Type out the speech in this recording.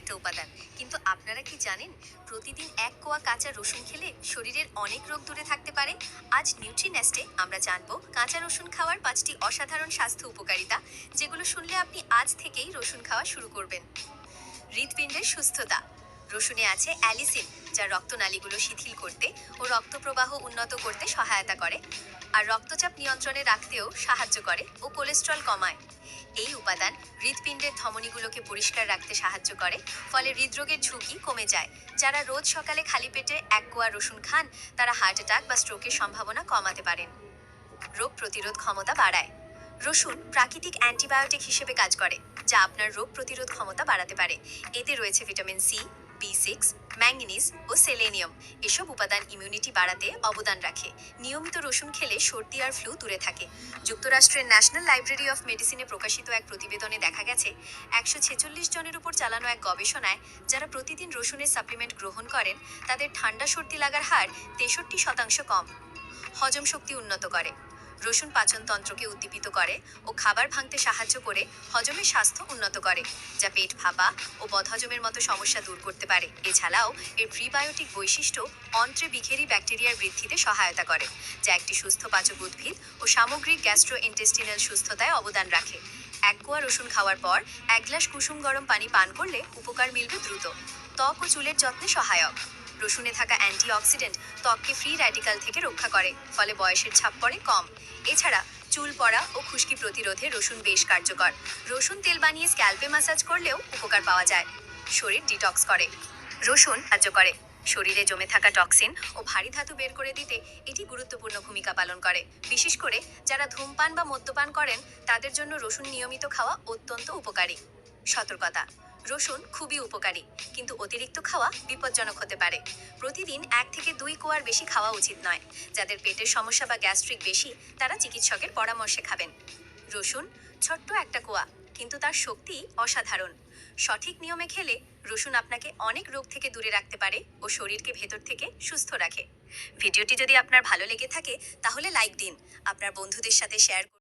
একটা উপাদান। কিন্তু আপনারা কি জানেন, প্রতিদিন এক কোয়া কাঁচা রসুন খেলে শরীরের অনেক রোগ দূরে থাকতে পারে? আজ নিউট্রিনেস্টে আমরা জানবো কাঁচা রসুন খাওয়ার 5টি অসাধারণ স্বাস্থ্য উপকারিতা, যেগুলো শুনলে আপনি আজ থেকেই রসুন খাওয়া শুরু করবেন। হৃৎপিণ্ডের সুস্থতা। রসুনে আছে অ্যালিসিন, যা রক্তনালীগুলো শিথিল করতে ও রক্তপ্রবাহ উন্নত করতে সহায়তা করে, আর রক্তচাপ নিয়ন্ত্রণে রাখতেও সাহায্য করে ও কোলেস্ট্রল কমায়। এই উপাদান হৃৎপিণ্ডের ধমনীগুলোকে পরিষ্কার রাখতে সাহায্য করে, ফলে হৃদরোগের ঝুঁকি কমে যায়। যারা রোজ সকালে খালি পেটে এক কোয়া রসুন খান, তারা হার্ট অ্যাটাক বা স্ট্রোকের সম্ভাবনা কমাতে পারেন। রোগ প্রতিরোধ ক্ষমতা বাড়ায়। রসুন প্রাকৃতিক অ্যান্টিবায়োটিক হিসেবে কাজ করে, যা আপনার রোগ প্রতিরোধ ক্ষমতা বাড়াতে পারে। এতে রয়েছে ভিটামিন সি, বি6, ম্যাঙ্গানিজ ও সেলেনিয়াম। এসব উপাদান ইমিউনিটি বাড়াতে অবদান রাখে। নিয়মিত রসুন খেলে সর্দি আর ফ্লু দূরে থাকে। যুক্তরাষ্ট্রের ন্যাশনাল লাইব্রেরি অফ মেডিসিনে প্রকাশিত এক প্রতিবেদনে দেখা গেছে, 146 জনের উপর চালানো এক গবেষণায় যারা প্রতিদিন রসুনের সাপ্লিমেন্ট গ্রহণ করেন, তাদের ঠান্ডা সর্দি লাগার হার 63% কম। হজম শক্তি উন্নত করে। রসুন পাচনতন্ত্রকে উদ্দীপিত করে ও খাবার ভাঙতে সাহায্য করে হজমের স্বাস্থ্য উন্নত করে, যা পেট ফাঁপা ও বদহজমের মতো সমস্যা দূর করতে পারে। এছাড়াও এর প্রিবায়োটিক বৈশিষ্ট্য অন্ত্রে বিঘেরি ব্যাকটেরিয়ার বৃদ্ধিতে সহায়তা করে, যা একটি সুস্থ পাচক উদ্ভিদ ও সামগ্রিক গ্যাস্ট্রোইন্টেস্টিনাল সুস্থতায় অবদান রাখে। এক কোয়া রসুন খাওয়ার পর 1 গ্লাস কুসুম গরম পানি পান করলে উপকার মিলবে দ্রুত। ত্বক ও চুলের যত্নে সহায়ক। রসুনে থাকা অ্যান্টিঅক্সিডেন্ট ত্বককে ফ্রি র্যাডিক্যাল থেকে রক্ষা করে, ফলে বয়সের ছাপ পড়ে কম। এছাড়া চুল পড়া ও খুশকি প্রতিরোধে রসুন বেশ কার্যকর। রসুন তেল বানিয়ে স্ক্যাল্পে ম্যাসাজ করলেও উপকার পাওয়া যায়। শরীর ডিটক্স করে। রসুন সাহায্য করে শরীরে জমে থাকা টক্সিন ও ভারী ধাতু বের করে দিতে। এটি গুরুত্বপূর্ণ ভূমিকা পালন করে। বিশেষ করে যারা ধূমপান বা মদ্যপান করেন, তাদের জন্য রসুন নিয়মিত খাওয়া অত্যন্ত উপকারী। সতর্কতা। রসুন খুবই উপকারী, কিন্তু অতিরিক্ত খাওয়া বিপজ্জনক হতে পারে। প্রতিদিন 1 থেকে 2 কোয়ার বেশি খাওয়া উচিত নয়। যাদের পেটের সমস্যা বা গ্যাস্ট্রিক বেশি, তারা চিকিৎসকের পরামর্শে খাবেন। রসুন ছোট্ট একটা কোয়া, কিন্তু তার শক্তি অসাধারণ। সঠিক নিয়মে খেলে রসুন আপনাকে অনেক রোগ থেকে দূরে রাখতে পারে ও শরীরকে ভেতর থেকে সুস্থ রাখে। ভিডিওটি যদি আপনার ভালো লেগে থাকে, তাহলে লাইক দিন, আপনার বন্ধুদের সাথে শেয়ার করুন।